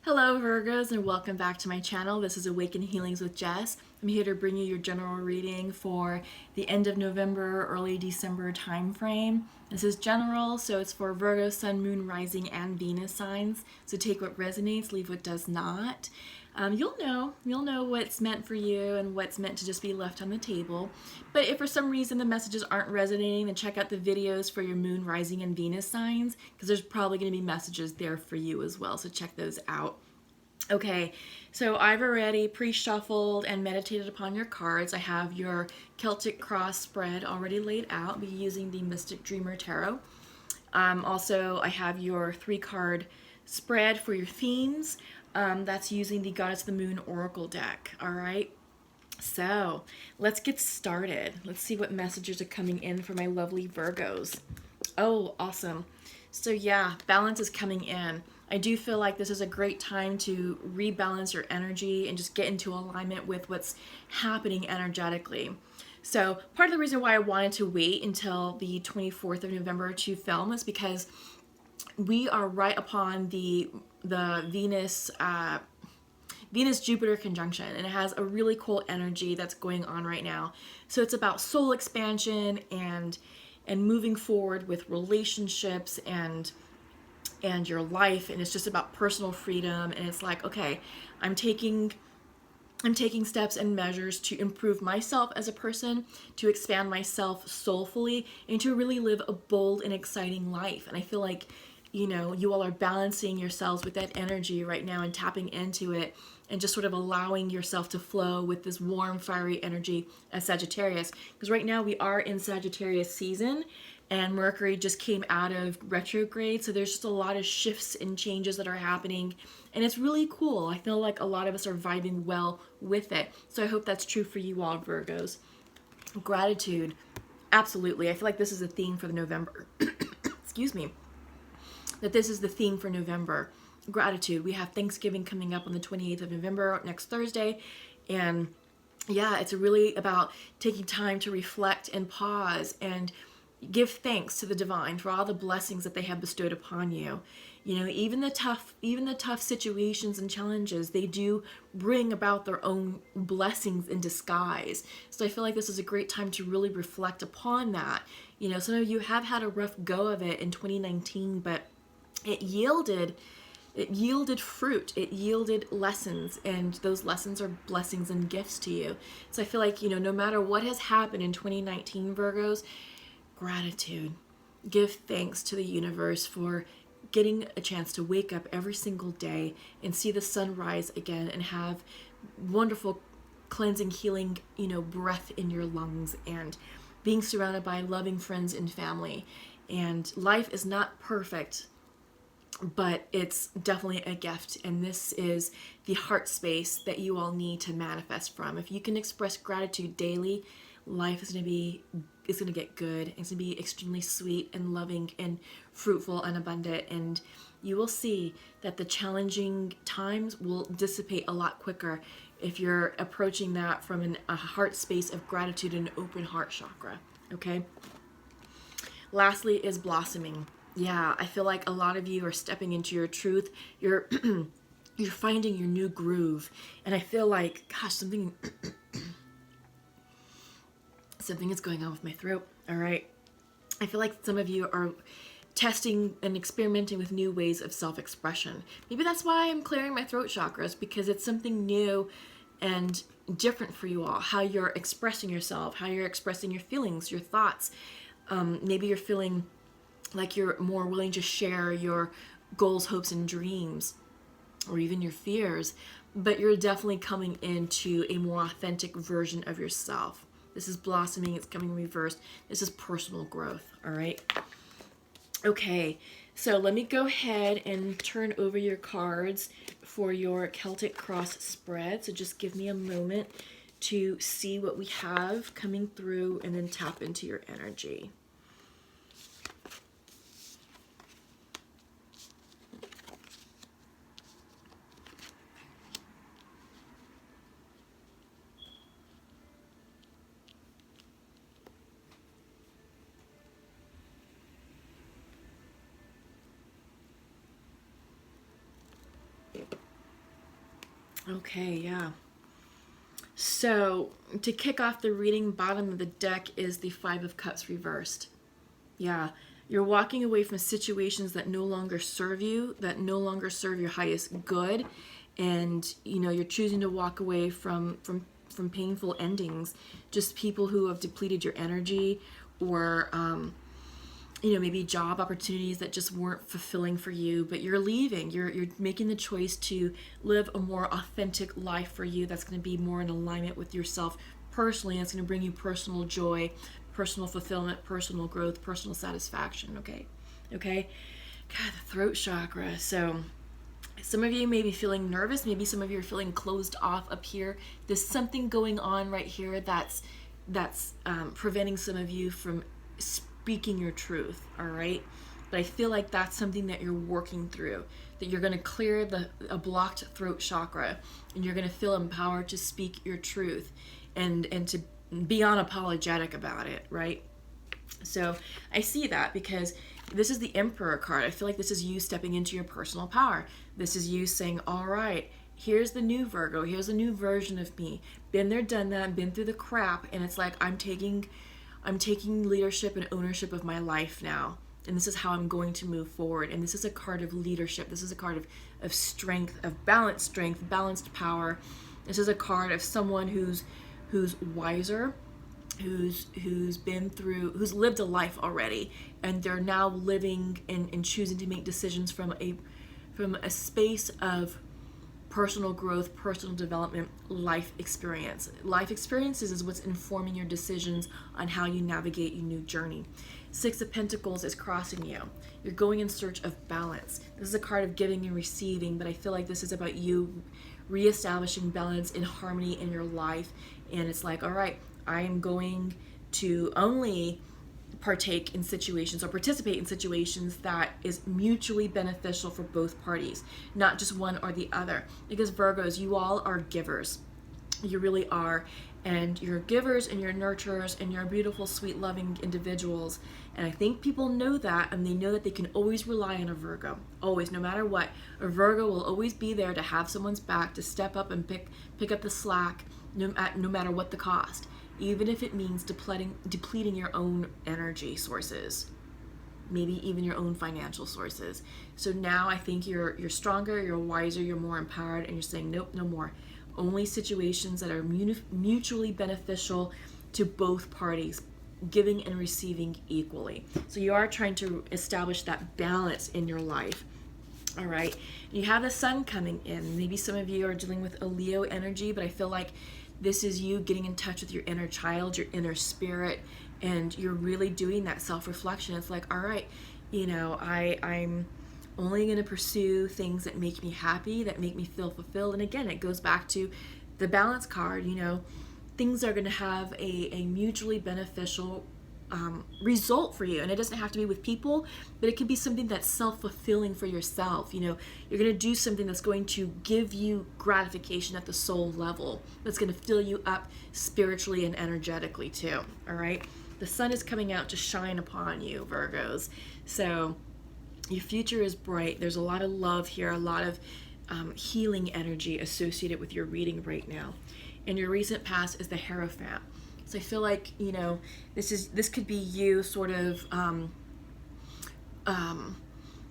Hello Virgos and welcome back to my channel. This is Awaken Healings with Jess. I'm here to bring you your general reading for the end of November, early December time frame. This is general, so it's for Virgo, Sun, Moon, Rising, and Venus signs. So take what resonates, leave what does not. You'll know what's meant for you and what's meant to just be left on the table. But if for some reason the messages aren't resonating, then check out the videos for your Moon, Rising, and Venus signs, because there's probably going to be messages there for you as well. So check those out. Okay, so I've already pre-shuffled and meditated upon your cards. I have your Celtic Cross spread already laid out. I'll be using the Mystic Dreamer Tarot. Also, I have your 3-card spread for your themes. That's using the Goddess of the Moon Oracle deck. All right, so let's get started. Let's see what messages are coming in for my lovely Virgos. Oh, awesome. So yeah, balance is coming in. I do feel like this is a great time to rebalance your energy and just get into alignment with what's happening energetically. So part of the reason why I wanted to wait until the 24th of November to film is because we are right upon the Venus Jupiter conjunction, and it has a really cool energy that's going on right now. So it's about soul expansion and moving forward with relationships and your life, and it's just about personal freedom. And it's like, okay, I'm taking steps and measures to improve myself as a person, to expand myself soulfully, and to really live a bold and exciting life. And I feel like, you all are balancing yourselves with that energy right now and tapping into it and just sort of allowing yourself to flow with this warm, fiery energy as Sagittarius. Because right now we are in Sagittarius season, and Mercury just came out of retrograde, so there's just a lot of shifts and changes that are happening, and it's really cool. I feel like a lot of us are vibing well with it, so I hope that's true for you all, Virgos. Gratitude, absolutely. I feel like this is a theme for the November. Excuse me. That this is the theme for November. Gratitude. We have Thanksgiving coming up on the 28th of November, next Thursday, and yeah, it's really about taking time to reflect and pause and give thanks to the divine for all the blessings that they have bestowed upon you. Even the tough situations and challenges, they do bring about their own blessings in disguise. So I feel like this is a great time to really reflect upon that. Some of you have had a rough go of it in 2019, but it yielded fruit, it yielded lessons, and those lessons are blessings and gifts to you. So I feel like, no matter what has happened in 2019, Virgos, gratitude. Give thanks to the universe for getting a chance to wake up every single day and see the sun rise again and have wonderful cleansing, healing, breath in your lungs, and being surrounded by loving friends and family. And life is not perfect, but it's definitely a gift, and this is the heart space that you all need to manifest from. If you can express gratitude daily, life is going to get good. It's going to be extremely sweet and loving and fruitful and abundant, and you will see that the challenging times will dissipate a lot quicker if you're approaching that from a heart space of gratitude and open heart chakra. Okay, lastly is blossoming. Yeah, I feel like a lot of you are stepping into your truth. You're you're finding your new groove, and I feel like, gosh, something is going on with my throat. All right, I feel like some of you are testing and experimenting with new ways of self-expression. Maybe that's why I'm clearing my throat chakras, because it's something new and different for you all. How you're expressing yourself, how you're expressing your feelings, your thoughts. Maybe you're feeling like you're more willing to share your goals, hopes, and dreams, or even your fears, but you're definitely coming into a more authentic version of yourself. This is blossoming, it's coming reversed. This is personal growth, all right? Okay, so let me go ahead and turn over your cards for your Celtic Cross spread. So just give me a moment to see what we have coming through and then tap into your energy. Okay, yeah. So, to kick off the reading, bottom of the deck is the Five of Cups reversed. Yeah, you're walking away from situations that no longer serve you, that no longer serve your highest good, and you're choosing to walk away from painful endings, just people who have depleted your energy, or maybe job opportunities that just weren't fulfilling for you, but you're leaving. You're making the choice to live a more authentic life for you that's going to be more in alignment with yourself personally. That's going to bring you personal joy, personal fulfillment, personal growth, personal satisfaction. Okay. God, the throat chakra. So some of you may be feeling nervous. Maybe some of you are feeling closed off up here. There's something going on right here that's preventing some of you from speaking your truth. All right, but I feel like that's something that you're working through. That you're going to clear a blocked throat chakra, and you're going to feel empowered to speak your truth, and to be unapologetic about it. Right. So I see that because this is the Emperor card. I feel like this is you stepping into your personal power. This is you saying, all right, here's the new Virgo. Here's a new version of me. Been there, done that, been through the crap. And it's like, I'm taking leadership and ownership of my life now. And this is how I'm going to move forward. And this is a card of leadership. This is a card of strength, of balanced strength, balanced power. This is a card of someone who's wiser, who's lived a life already, and they're now living and choosing to make decisions from a space of personal growth, personal development, life experience. Life experiences is what's informing your decisions on how you navigate your new journey. Six of Pentacles is crossing you. You're going in search of balance. This is a card of giving and receiving, but I feel like this is about you reestablishing balance and harmony in your life. And it's like, all right, I am going to only partake in situations or participate in situations that is mutually beneficial for both parties, not just one or the other. Because Virgos, you all are givers. You really are. And you're givers and you're nurturers and you're beautiful, sweet, loving individuals. And I think people know that, and they know that they can always rely on a Virgo. Always, no matter what. A Virgo will always be there to have someone's back, to step up and pick up the slack, no matter what the cost. Even if it means depleting your own energy sources, maybe even your own financial sources. So now I think you're stronger, you're wiser, you're more empowered, and you're saying, nope, no more. Only situations that are mutually beneficial to both parties, giving and receiving equally. So you are trying to establish that balance in your life. All right. You have the sun coming in. Maybe some of you are dealing with a Leo energy, but I feel like this is you getting in touch with your inner child, your inner spirit, and you're really doing that self-reflection. It's like, all right, I'm only going to pursue things that make me happy, that make me feel fulfilled. And again, it goes back to the balance card. Things are going to have a mutually beneficial result for you. And it doesn't have to be with people, but it could be something that's self-fulfilling for yourself. You're going to do something that's going to give you gratification at the soul level, that's going to fill you up spiritually and energetically too. All right. The sun is coming out to shine upon you, Virgos. So your future is bright. There's a lot of love here, a lot of healing energy associated with your reading right now. And your recent past is the Hierophant. So I feel like, this could be you sort of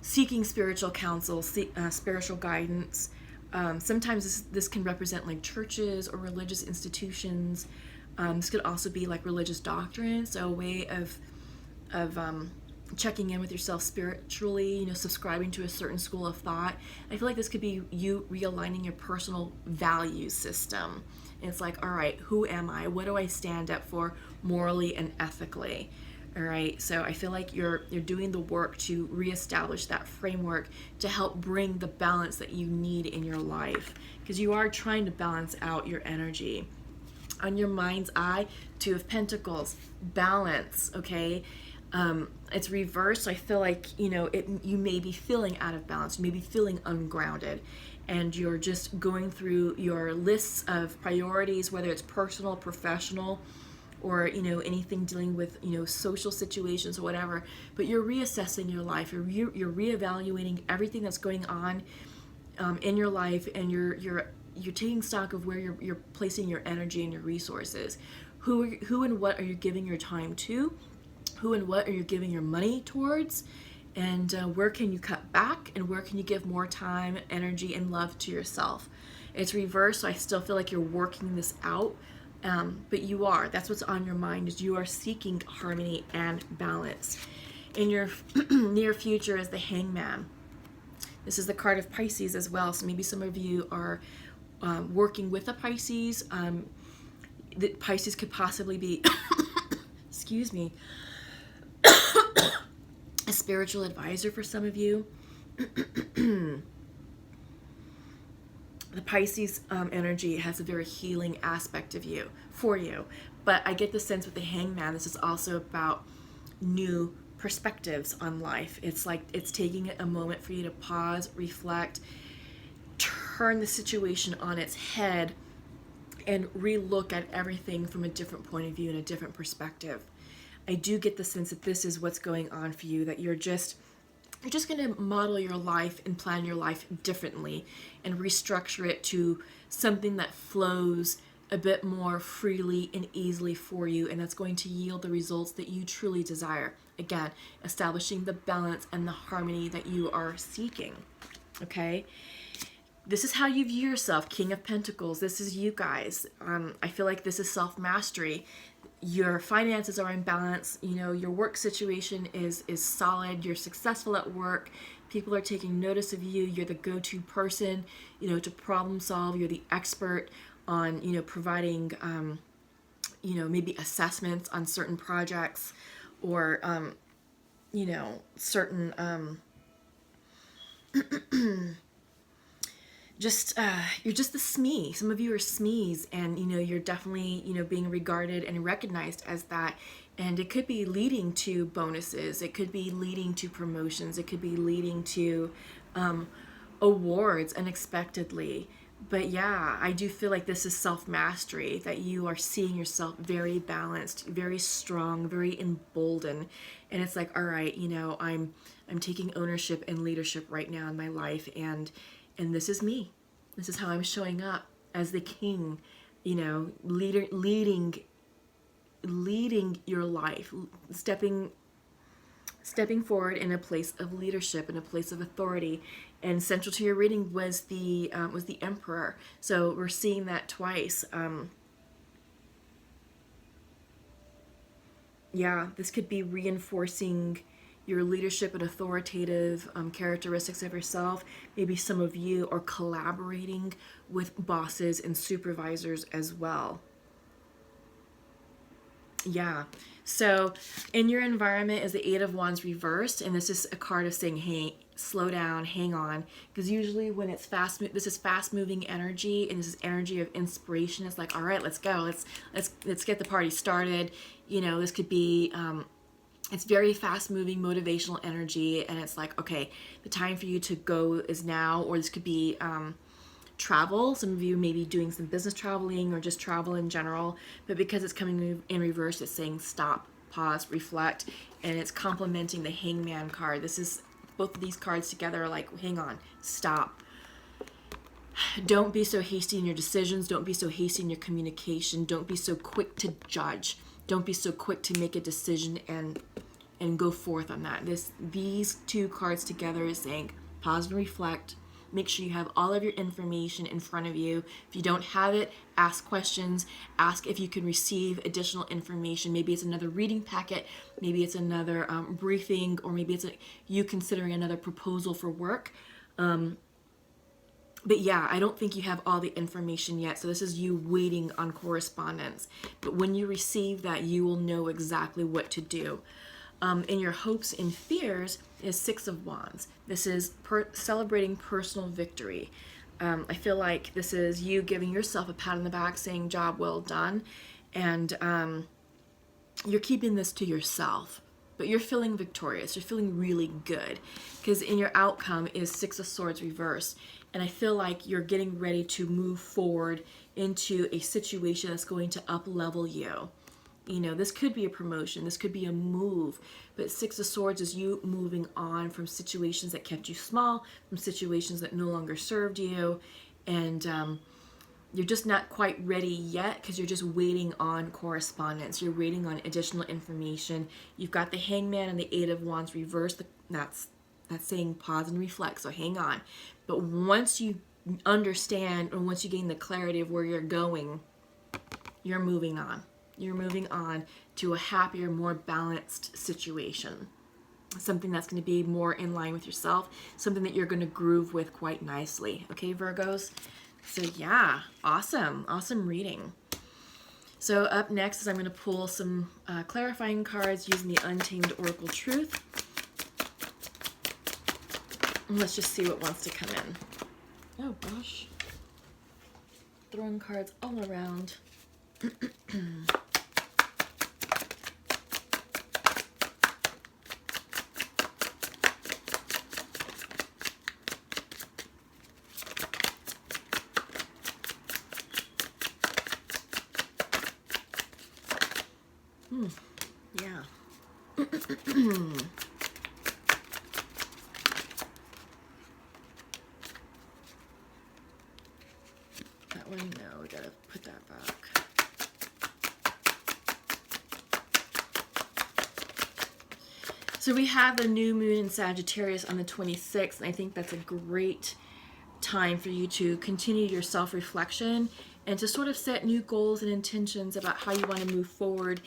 seeking spiritual counsel, spiritual guidance. Sometimes this can represent like churches or religious institutions. This could also be like religious doctrine, so a way of checking in with yourself spiritually, subscribing to a certain school of thought. I feel like this could be you realigning your personal value system. And it's like, all right, who am I? What do I stand up for morally and ethically? All right, so I feel like you're doing the work to reestablish that framework to help bring the balance that you need in your life, because you are trying to balance out your energy. On your mind's eye, Two of Pentacles, balance, okay? It's reversed, so I feel like, you may be feeling out of balance, you may be feeling ungrounded, and you're just going through your lists of priorities, whether it's personal, professional, or anything dealing with social situations or whatever. But you're reassessing your life. You're reevaluating everything that's going on in your life, and you're you're taking stock of where you're placing your energy and your resources. Who and what are you giving your time to? Who and what are you giving your money towards? And where can you cut back, and where can you give more time, energy, and love to yourself? It's reversed, so I still feel like you're working this out, but you are. That's what's on your mind, is you are seeking harmony and balance. In your near future is the Hangman. This is the card of Pisces as well, so maybe some of you are working with a Pisces. The Pisces could possibly be, excuse me, a spiritual advisor for some of you. The Pisces energy has a very healing aspect of you, for you. But I get the sense with the Hangman, this is also about new perspectives on life. It's like it's taking a moment for you to pause, reflect, turn the situation on its head, and relook at everything from a different point of view and a different perspective. I do get the sense that this is what's going on for you, that you're just going to model your life and plan your life differently and restructure it to something that flows a bit more freely and easily for you, and that's going to yield the results that you truly desire. Again, establishing the balance and the harmony that you are seeking. Okay? This is how you view yourself, King of Pentacles. This is you guys. I feel like this is self-mastery. Your finances are in balance. You know, your work situation is solid. You're successful at work. People are taking notice of you. You're the go-to person, you know, to problem solve. You're the expert on, you know, providing, you know, maybe assessments on certain projects, or, you know, certain, you're just the SME. Some of you are SMEs, and, you know, you're definitely, you know, being regarded and recognized as that. And it could be leading to bonuses. It could be leading to promotions. It could be leading to awards unexpectedly. But yeah, I do feel like this is self-mastery, that you are seeing yourself very balanced, very strong, very emboldened. And it's like, all right, you know, I'm taking ownership and leadership right now in my life, and this is me. This is how I'm showing up as the king, you know, leading your life, stepping forward in a place of leadership, in a place of authority. And central to your reading was the Emperor. So we're seeing that twice. Yeah, this could be reinforcing your leadership and authoritative characteristics of yourself. Maybe some of you are collaborating with bosses and supervisors as well. Yeah. So in your environment is the Eight of Wands reversed, and this is a card of saying, hey, slow down, hang on, because usually when it's this is fast moving energy, and this is energy of inspiration. It's like, all right, let's go, let's get the party started. You know, this could be it's very fast moving motivational energy, and it's like, okay, the time for you to go is now. Or this could be travel. Some of you may be doing some business traveling or just travel in general, but because it's coming in reverse, it's saying stop, pause, reflect, and it's complementing the Hangman card. This is, both of these cards together are like, hang on, stop. Don't be so hasty in your decisions. Don't be so hasty in your communication. Don't be so quick to judge. Don't be so quick to make a decision and go forth on that. These two cards together is saying pause and reflect. Make sure you have all of your information in front of you. If you don't have it, ask questions. Ask if you can receive additional information. Maybe it's another reading packet. Maybe it's another briefing, or maybe it's you considering another proposal for work. But yeah, I don't think you have all the information yet. So this is you waiting on correspondence. But when you receive that, you will know exactly what to do. In your hopes and fears is Six of Wands. This is celebrating personal victory. I feel like this is you giving yourself a pat on the back, saying job well done. And you're keeping this to yourself. But you're feeling victorious. You're feeling really good. Because in your outcome is Six of Swords reversed. And I feel like you're getting ready to move forward into a situation that's going to up-level you. You know, this could be a promotion, this could be a move, but Six of Swords is you moving on from situations that kept you small, from situations that no longer served you, and you're just not quite ready yet because you're just waiting on correspondence. You're waiting on additional information. You've got the Hangman and the Eight of Wands reversed. That's saying pause and reflect, so hang on. But once you understand, and once you gain the clarity of where you're going, you're moving on. You're moving on to a happier, more balanced situation. Something that's going to be more in line with yourself. Something that you're going to groove with quite nicely. Okay, Virgos? So yeah, awesome. Awesome reading. So up next is I'm going to pull some clarifying cards using the Untamed Oracle Truth. And let's just see what wants to come in. Oh gosh. Throwing cards all around. Yeah. That one, no, we gotta put that back. So we have the new moon in Sagittarius on the 26th, and I think that's a great time for you to continue your self-reflection and to sort of set new goals and intentions about how you want to move forward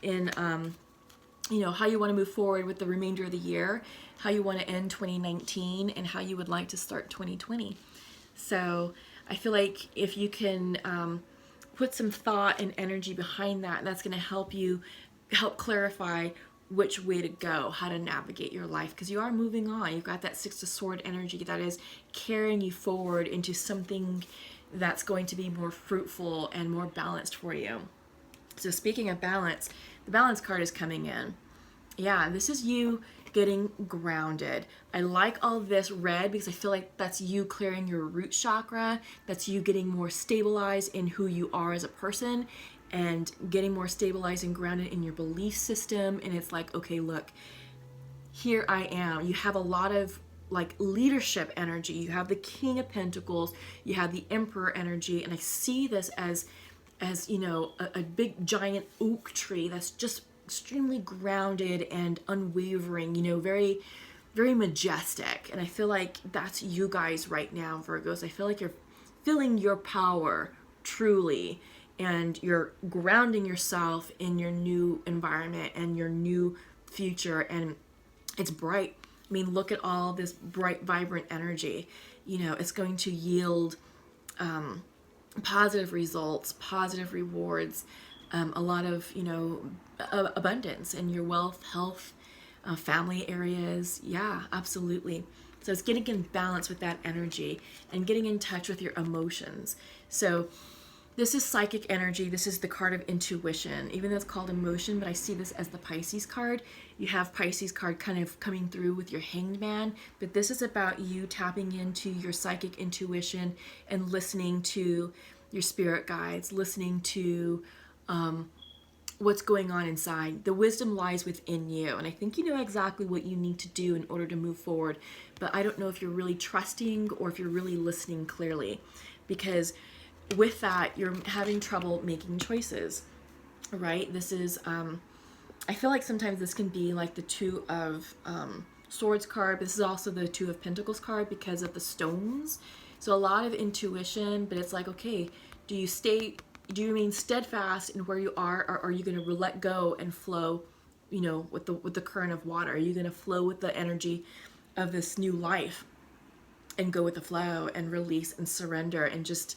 in, how you want to move forward with the remainder of the year, how you want to end 2019, and how you would like to start 2020. So I feel like if you can put some thought and energy behind that, that's going to help clarify which way to go, how to navigate your life, because you are moving on. You've got that Six of Swords energy that is carrying you forward into something that's going to be more fruitful and more balanced for you. So speaking of balance, the balance card is coming in. Yeah, this is you getting grounded. I like all this red because I feel like that's you clearing your root chakra. That's you getting more stabilized in who you are as a person and getting more stabilized and grounded in your belief system. And it's like, okay, look, here I am. You have a lot of like leadership energy. You have the King of Pentacles, you have the Emperor energy, and I see this as a big giant oak tree that's just extremely grounded and unwavering, very, very majestic. And I feel like that's you guys right now, Virgos. I feel like you're feeling your power truly, and you're grounding yourself in your new environment and your new future, and it's bright. I mean, look at all this bright, vibrant energy. It's going to yield positive results, positive rewards, a lot of, abundance in your wealth, health, family areas. Yeah, absolutely. So it's getting in balance with that energy and getting in touch with your emotions. So this is psychic energy. This is the card of intuition, even though it's called emotion, but I see this as the Pisces card. You have Pisces card kind of coming through with your Hanged Man, but this is about you tapping into your psychic intuition and listening to your spirit guides, listening to what's going on inside. The wisdom lies within you, and I think you know exactly what you need to do in order to move forward, but I don't know if you're really trusting or if you're really listening clearly, because with that, you're having trouble making choices, right? This is, I feel like sometimes this can be like the Two of Swords card, but this is also the Two of Pentacles card because of the stones. So a lot of intuition, but it's like, okay, do you remain steadfast in where you are, or are you going to let go and flow, with the current of water? Are you going to flow with the energy of this new life and go with the flow and release and surrender and just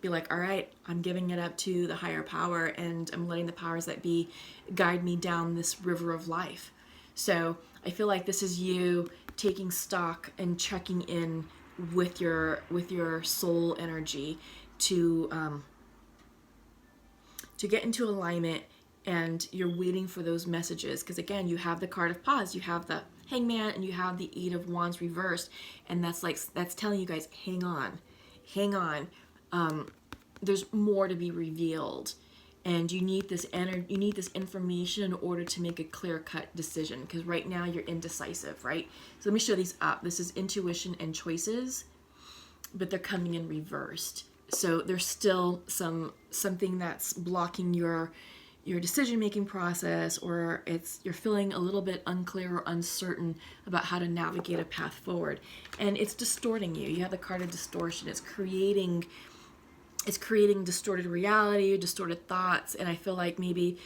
be like, all right, I'm giving it up to the higher power and I'm letting the powers that be guide me down this river of life. So I feel like this is you taking stock and checking in with your soul energy to get into alignment, and you're waiting for those messages, because again, you have the card of pause, you have the Hangman, and you have the Eight of Wands reversed, and that's telling you guys, hang on. There's more to be revealed, and you need this information in order to make a clear-cut decision, because right now you're indecisive, right? So let me show these up. This is intuition and choices, but they're coming in reversed. So there's still something that's blocking your decision-making process, or you're feeling a little bit unclear or uncertain about how to navigate a path forward, and it's distorting you. You have the card of distortion. It's creating distorted reality, distorted thoughts, and I feel like maybe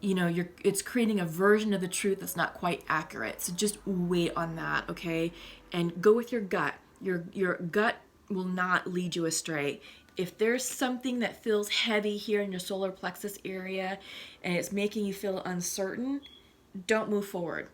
it's creating a version of the truth that's not quite accurate. So just wait on that, okay? And go with your gut. Your gut will not lead you astray. If there's something that feels heavy here in your solar plexus area and it's making you feel uncertain, don't move forward.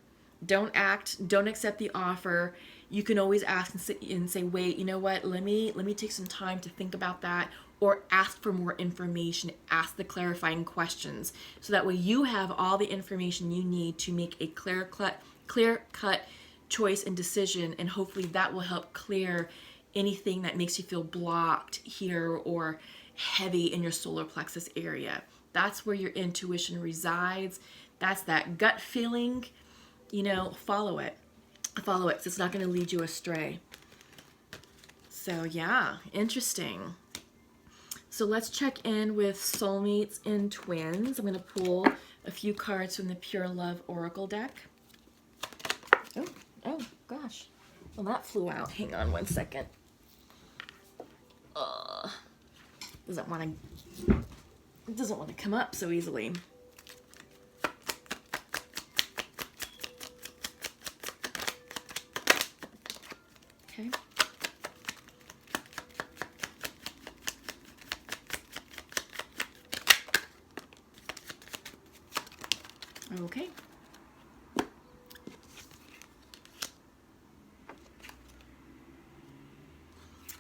Don't act. Don't accept the offer. You can always ask and say, wait, you know what? Let me take some time to think about that, or ask for more information. Ask the clarifying questions, so that way you have all the information you need to make a clear-cut choice and decision, and hopefully that will help clear anything that makes you feel blocked here or heavy in your solar plexus area. That's where your intuition resides. That's that gut feeling. Follow it. So it's not going to lead you astray. So yeah, interesting. So let's check in with soulmates and twins. I'm going to pull a few cards from the Pure Love Oracle deck. Oh gosh. Well, that flew out. Hang on one second. Doesn't want to come up so easily. Okay. Okay.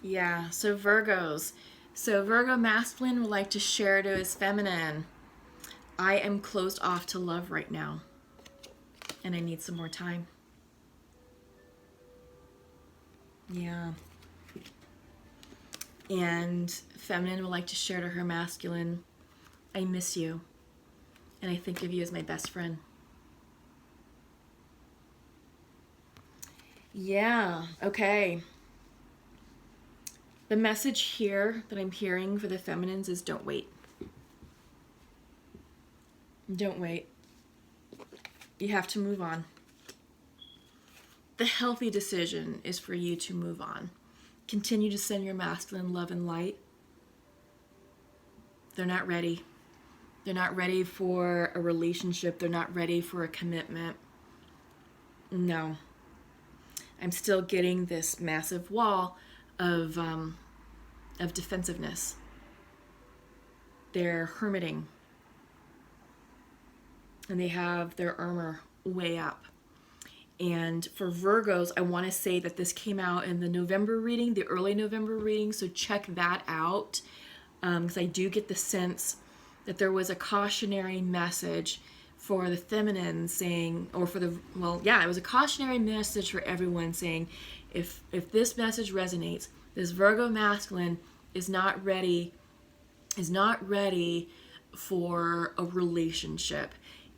Yeah, so Virgos. So Virgo masculine would like to share to his feminine, I am closed off to love right now, and I need some more time. Yeah. And feminine would like to share to her masculine, I miss you, and I think of you as my best friend. Yeah, okay. The message here that I'm hearing for the feminines is don't wait. Don't wait. You have to move on. The healthy decision is for you to move on. Continue to send your masculine love and light. They're not ready. They're not ready for a relationship. They're not ready for a commitment. No. I'm still getting this massive wall of defensiveness. They're hermiting. And they have their armor way up. And for Virgos, I want to say that this came out in the November reading, the early November reading, so check that out. Because I do get the sense that there was a cautionary message for the feminine saying, or for the, it was a cautionary message for everyone saying, if this message resonates, this Virgo masculine is not ready for a relationship.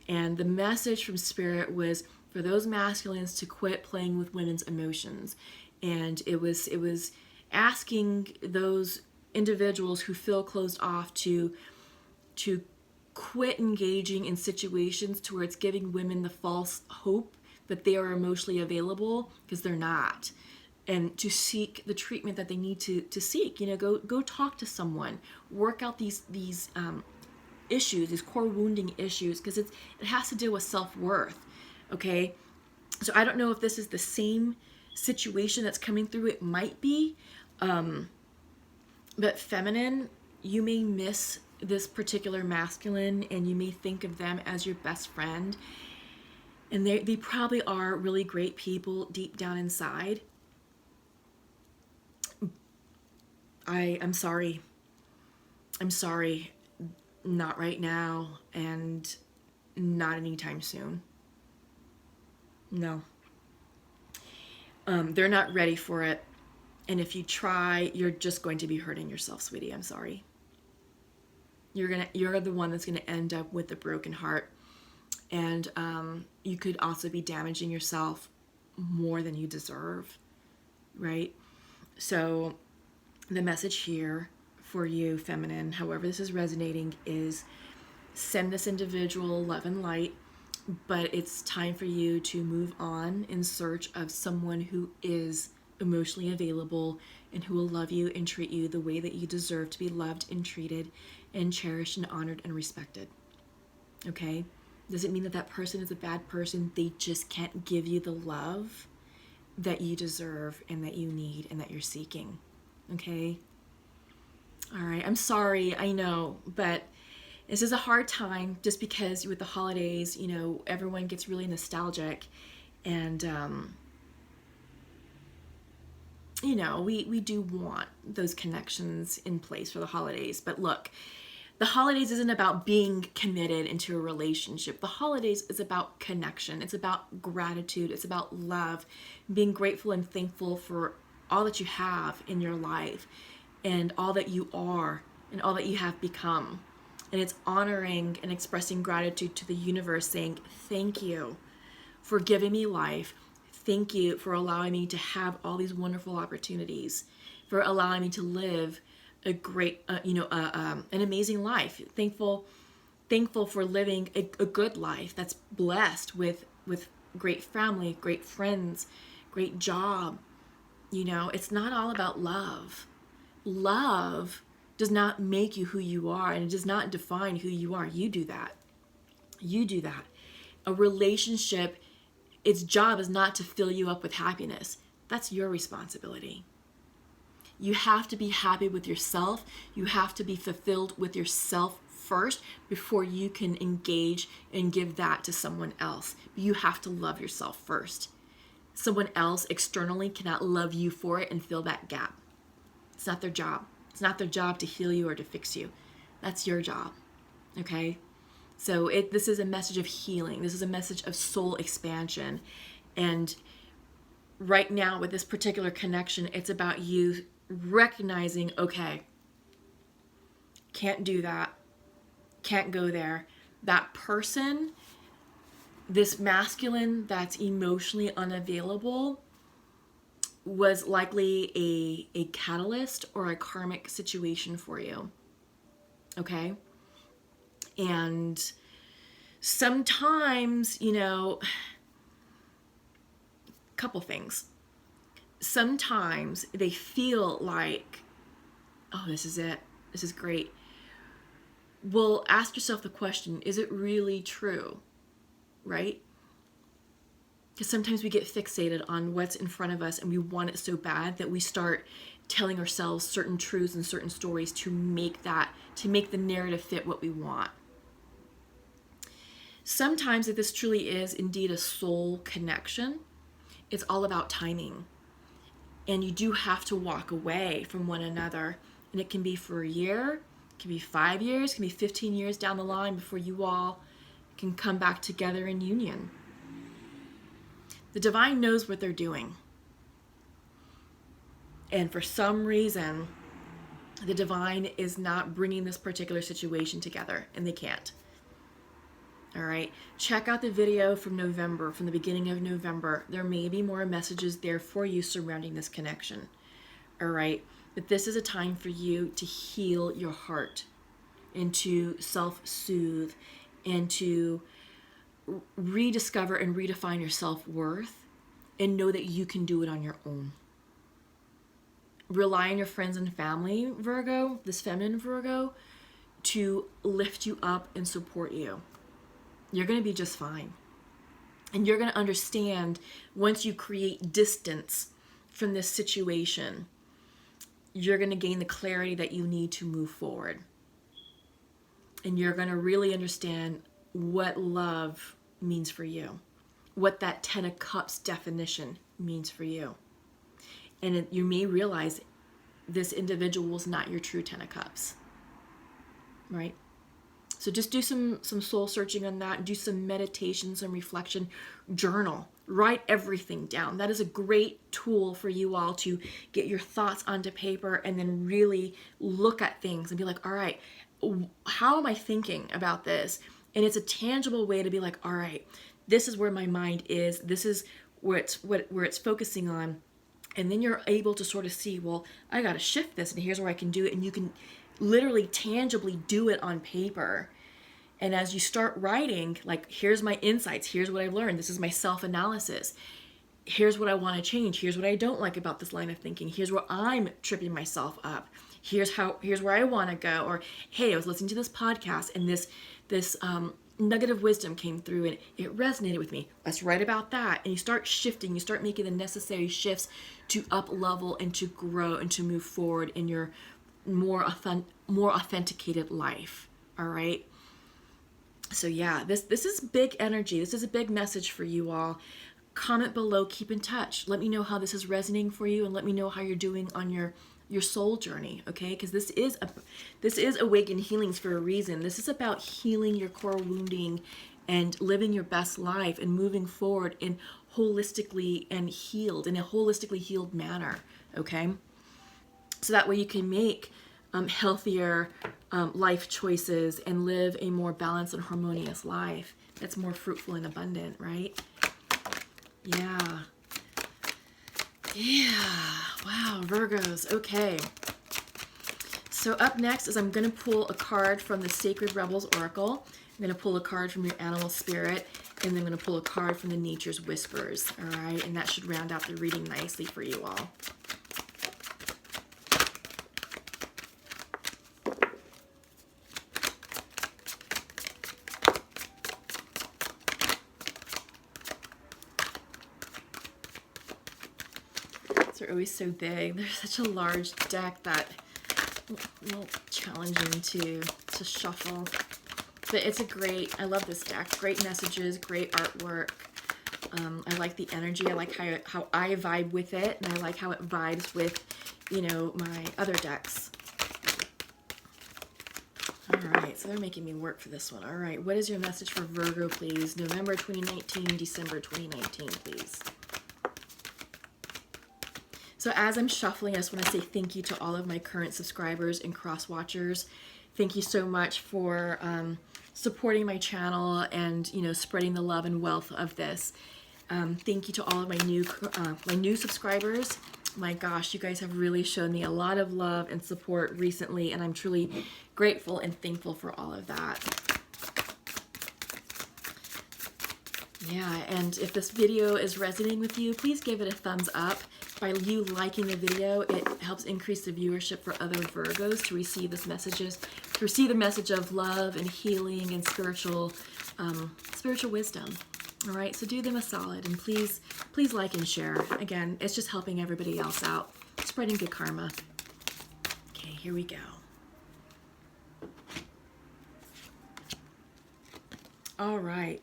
And the message from Spirit was for those masculines to quit playing with women's emotions. And it was asking those individuals who feel closed off to quit engaging in situations to where it's giving women the false hope that they are emotionally available, because they're not. And to seek the treatment that they need to seek. Go talk to someone, work out these issues, these core wounding issues, because it has to deal with self-worth. Okay, so I don't know if this is the same situation that's coming through. It might be, but feminine, you may miss this particular masculine, and you may think of them as your best friend, and they probably are really great people deep down inside. I'm sorry. Not right now, and not anytime soon. No. They're not ready for it. And if you try, you're just going to be hurting yourself, sweetie. I'm sorry. You're the one that's gonna end up with a broken heart. And you could also be damaging yourself more than you deserve, right? So the message here for you, feminine, however this is resonating, is send this individual love and light, but it's time for you to move on in search of someone who is emotionally available and who will love you and treat you the way that you deserve to be loved and treated and cherished and honored and respected. Okay? Doesn't mean that that person is a bad person. They just can't give you the love that you deserve and that you need and that you're seeking. Okay? All right. I'm sorry, I know, but this is a hard time just because with the holidays, you know, everyone gets really nostalgic and, you know, we do want those connections in place for the holidays. But look, the holidays isn't about being committed into a relationship. The holidays is about connection. It's about gratitude. It's about love, being grateful and thankful for all that you have in your life and all that you are and all that you have become. And it's honoring and expressing gratitude to the universe, saying, thank you for giving me life. Thank you for allowing me to have all these wonderful opportunities, for allowing me to live a great, an amazing life. Thankful for living a good life that's blessed with great family, great friends, great job. You know, it's not all about love. Love does not make you who you are, and it does not define who you are. You do that. You do that. A relationship, its job is not to fill you up with happiness. That's your responsibility. You have to be happy with yourself. You have to be fulfilled with yourself first before you can engage and give that to someone else. You have to love yourself first. Someone else externally cannot love you for it and fill that gap. It's not their job. It's not their job to heal you or to fix you. That's your job, okay? So this is a message of healing. This is a message of soul expansion. And right now with this particular connection, it's about you recognizing, okay, can't do that, can't go there. That person, this masculine that's emotionally unavailable, was likely a catalyst or a karmic situation for you. Okay? And sometimes, you know, a couple things. Sometimes they feel like, oh, this is it. This is great. Well, ask yourself the question, is it really true? Right? Because sometimes we get fixated on what's in front of us and we want it so bad that we start telling ourselves certain truths and certain stories to make the narrative fit what we want. Sometimes if this truly is indeed a soul connection, it's all about timing. And you do have to walk away from one another. And it can be for a year, it can be 5 years, it can be 15 years down the line before you all can come back together in union. The divine knows what they're doing. And for some reason, the divine is not bringing this particular situation together, and they can't. All right, check out the video from November, from the beginning of November. There may be more messages there for you surrounding this connection. All right, but this is a time for you to heal your heart and to self-soothe and to rediscover and redefine your self-worth and know that you can do it on your own. Rely on your friends and family, Virgo, this feminine Virgo, to lift you up and support you. You're going to be just fine. And you're going to understand once you create distance from this situation, you're going to gain the clarity that you need to move forward. And you're going to really understand what love means for you, what that 10 of Cups definition means for you. And you may realize this individual is not your true 10 of Cups, right? So just do some soul searching on that, do some meditation, some reflection, journal, write everything down. That is a great tool for you all to get your thoughts onto paper and then really look at things and be like, all right, how am I thinking about this? And it's a tangible way to be like, all right, this is where my mind is. This is where it's focusing on. And then you're able to sort of see, well, I got to shift this and here's where I can do it. And you can literally tangibly do it on paper. And as you start writing, like, here's my insights, here's what I've learned, this is my self-analysis, here's what I want to change, here's what I don't like about this line of thinking, here's where I'm tripping myself up, here's where I want to go, or hey, I was listening to this podcast and this nugget of wisdom came through and it resonated with me. Let's write about that. And you start shifting, you start making the necessary shifts to up level and to grow and to move forward in your more authenticated life. All right. So yeah, this is big energy. This is a big message for you all. Comment below, keep in touch. Let me know how this is resonating for you, and let me know how you're doing on your soul journey, okay? Because this is Awaken Healings for a reason. This is about healing your core wounding and living your best life and moving forward in a holistically healed manner, okay? So that way you can make healthier life choices and live a more balanced and harmonious life that's more fruitful and abundant, right? Yeah. Wow, Virgos. Okay. So up next is I'm going to pull a card from the Sacred Rebels Oracle. I'm going to pull a card from your animal spirit, and then I'm going to pull a card from the Nature's Whispers. All right, and that should round out the reading nicely for you all. Are always so big. They're such a large deck that a little challenging to shuffle. But it's I love this deck. Great messages, great artwork. I like the energy. I like how I vibe with it, and I like how it vibes with, my other decks. All right, so they're making me work for this one. All right, what is your message for Virgo, please? November 2019, December 2019, please. So as I'm shuffling, I just want to say thank you to all of my current subscribers and cross-watchers. Thank you so much for supporting my channel and, spreading the love and wealth of this. Thank you to all of my new subscribers. My gosh, you guys have really shown me a lot of love and support recently, and I'm truly grateful and thankful for all of that. Yeah, and if this video is resonating with you, please give it a thumbs up. By you liking the video, it helps increase the viewership for other Virgos to receive the message of love and healing and spiritual wisdom. All right, so do them a solid, and please like and share. Again, it's just helping everybody else out, spreading good karma. Okay, here we go. All right.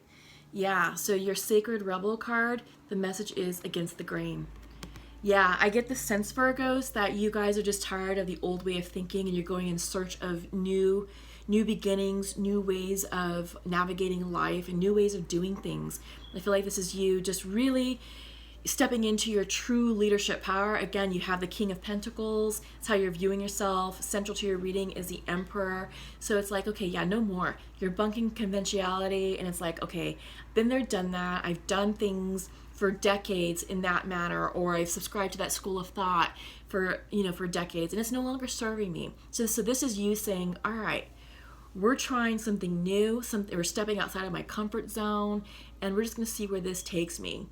Yeah, so your Sacred Rebel card, the message is against the grain. Yeah, I get the sense, Virgos, that you guys are just tired of the old way of thinking and you're going in search of new beginnings, new ways of navigating life, and new ways of doing things. I feel like this is you just really stepping into your true leadership power. Again, you have the King of Pentacles. It's how you're viewing yourself. Central to your reading is the Emperor. So it's like, okay, yeah, no more. You're bunking conventionality, and it's like, okay, been there, done that. I've done things for decades in that manner, or I've subscribed to that school of thought for decades, and it's no longer serving me. So this is you saying, all right, we're trying something new, we're stepping outside of my comfort zone, and we're just going to see where this takes me.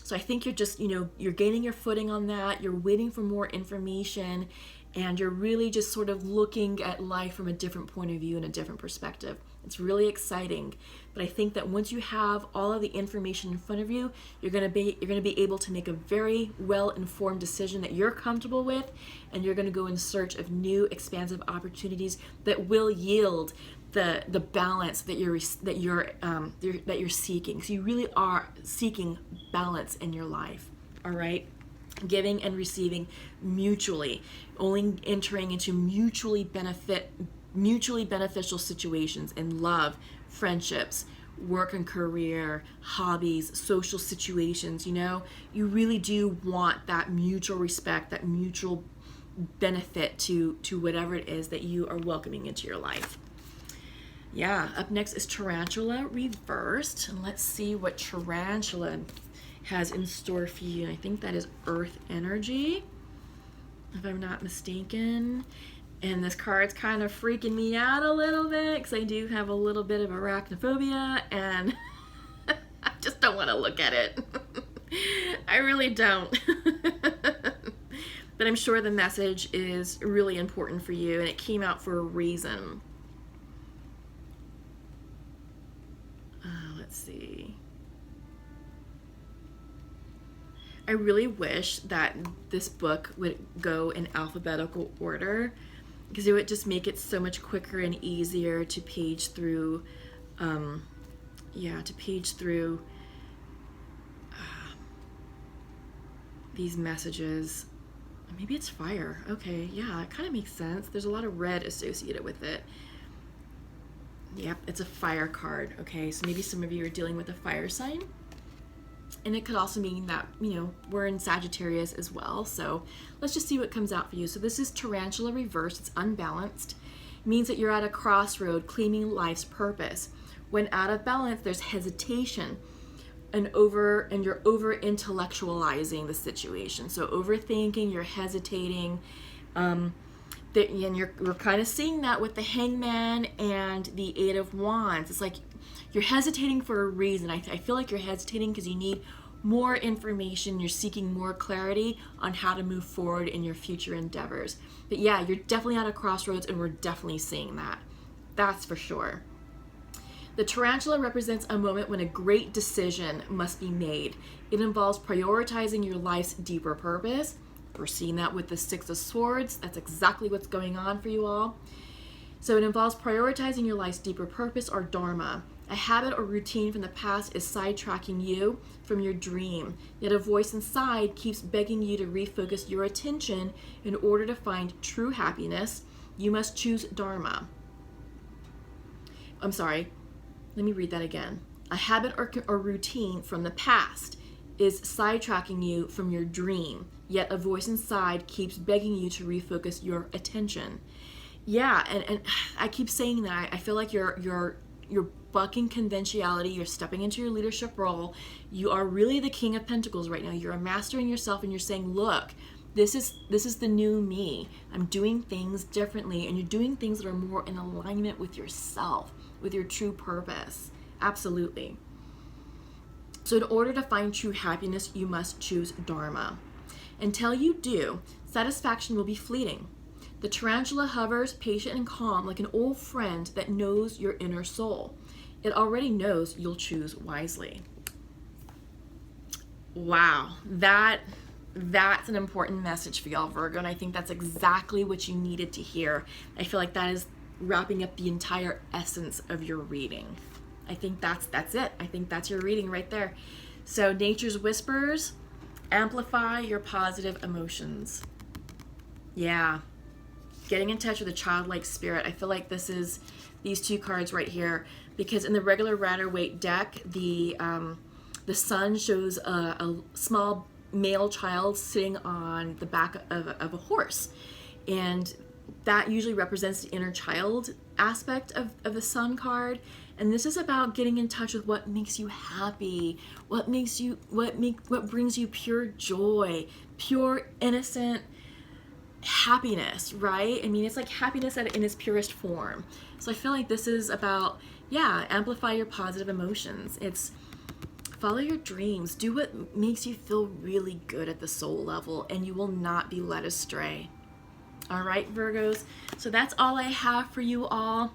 So I think you're just, you're gaining your footing on that. You're waiting for more information, and you're really just sort of looking at life from a different point of view and a different perspective. It's really exciting. But I think that once you have all of the information in front of you, you're going to be able to make a very well-informed decision that you're comfortable with, and you're going to go in search of new expansive opportunities that will yield the balance that you're seeking. So you really are seeking balance in your life. All right, giving and receiving mutually, only entering into mutually beneficial situations in love, friendships, work and career, hobbies, social situations. You really do want that mutual respect, that mutual benefit to whatever it is that you are welcoming into your life. Yeah, up next is Tarantula reversed, and let's see what Tarantula has in store for you. I think that is Earth energy, if I'm not mistaken. And this card's kind of freaking me out a little bit because I do have a little bit of arachnophobia and I just don't want to look at it. I really don't. But I'm sure the message is really important for you and it came out for a reason. Let's see. I really wish that this book would go in alphabetical order because it would just make it so much quicker and easier to page through, these messages. Maybe it's fire. Okay, yeah, it kind of makes sense. There's a lot of red associated with it. Yep, it's a fire card. Okay, so maybe some of you are dealing with a fire sign. And it could also mean that, we're in Sagittarius as well. So let's just see what comes out for you. So this is Tarantula reversed. It's unbalanced. It means that you're at a crossroad claiming life's purpose. When out of balance, there's hesitation and you're over intellectualizing the situation. So overthinking, you're hesitating. And we're kind of seeing that with the Hangman and the Eight of Wands. It's like you're hesitating for a reason. I feel like you're hesitating because you need more information. You're seeking more clarity on how to move forward in your future endeavors. But yeah, you're definitely at a crossroads and we're definitely seeing that. That's for sure. The tarantula represents a moment when a great decision must be made. It involves prioritizing your life's deeper purpose. We're seeing that with the Six of Swords. That's exactly what's going on for you all. So it involves prioritizing your life's deeper purpose or dharma. A habit or routine from the past is sidetracking you from your dream. Yet a voice inside keeps begging you to refocus your attention in order to find true happiness. You must choose dharma. I'm sorry. Let me read that again. A habit or routine from the past is sidetracking you from your dream. Yet a voice inside keeps begging you to refocus your attention. Yeah, and I keep saying that. I feel like you're bucking conventionality. You're stepping into your leadership role. You are really the King of Pentacles right now. You're mastering yourself and you're saying, look, this is the new me. I'm doing things differently, and you're doing things that are more in alignment with yourself, with your true purpose. Absolutely. So in order to find true happiness, you must choose dharma. Until you do, satisfaction will be fleeting. The tarantula hovers patient and calm like an old friend that knows your inner soul. It already knows you'll choose wisely. Wow, that's an important message for y'all, Virgo, and I think that's exactly what you needed to hear. I feel like that is wrapping up the entire essence of your reading. I think that's it. I think that's your reading right there. So Nature's Whispers, amplify your positive emotions. Yeah. Getting in touch with a childlike spirit. I feel like this is these two cards right here, because in the regular Rider-Waite deck, the sun shows a small male child sitting on the back of a horse, and that usually represents the inner child aspect of the sun card. And this is about getting in touch with what makes you happy, what brings you pure joy, pure innocent happiness, right? I mean, it's like happiness in its purest form. So I feel like this is about, amplify your positive emotions. It's follow your dreams, do what makes you feel really good at the soul level, and you will not be led astray. All right, Virgos, so that's all I have for you all.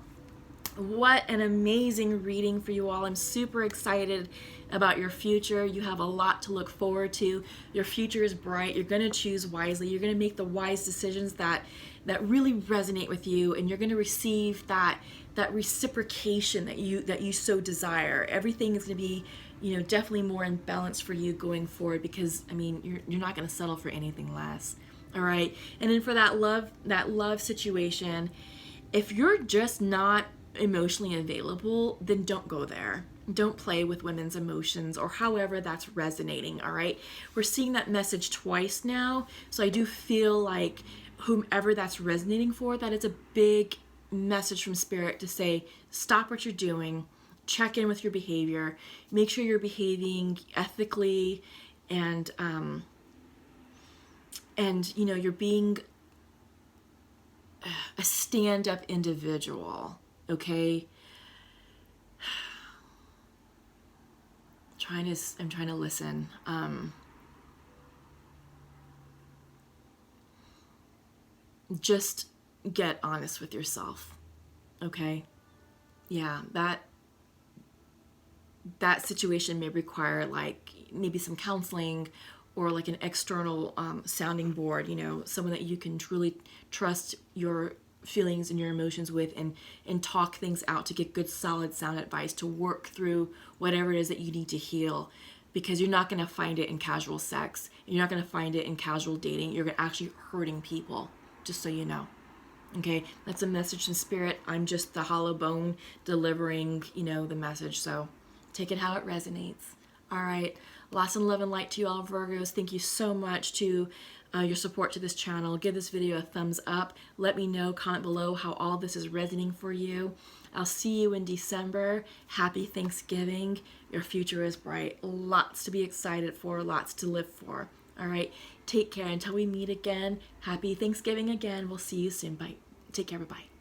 What an amazing reading for you all. I'm super excited about your future. You have a lot to look forward to. Your future is bright. You're going to choose wisely. You're going to make the wise decisions that really resonate with you, and you're going to receive that reciprocation that you so desire. Everything is going to be, definitely more in balance for you going forward, because I mean, you're not going to settle for anything less. All right. And then for that love situation, if you're just not emotionally available, then don't go there. Don't play with women's emotions, or however that's resonating. All right. We're seeing that message twice now. So I do feel like whomever that's resonating for, that it's a big message from spirit to say, stop what you're doing, check in with your behavior, make sure you're behaving ethically, and you're being a stand-up individual, okay? I'm trying to listen. Just get honest with yourself, okay? Yeah, that situation may require like maybe some counseling or like an external sounding board, you know, someone that you can truly trust your feelings and your emotions with, and talk things out to get good solid sound advice to work through whatever it is that you need to heal, because you're not going to find it in casual sex, you're not going to find it in casual dating, you're actually hurting people, just so you know. Okay, that's a message from spirit. I'm just the hollow bone delivering, you know, the message. So take it how it resonates. All right, lots of love and light to you all, Virgos. Thank you so much to your support to this channel. Give this video a thumbs up. Let me know, comment below how all this is resonating for you. I'll see you in December. Happy Thanksgiving. Your future is bright. Lots to be excited for, lots to live for. All right, take care until we meet again. Happy Thanksgiving again. We'll see you soon. Bye. Take care. Bye-bye.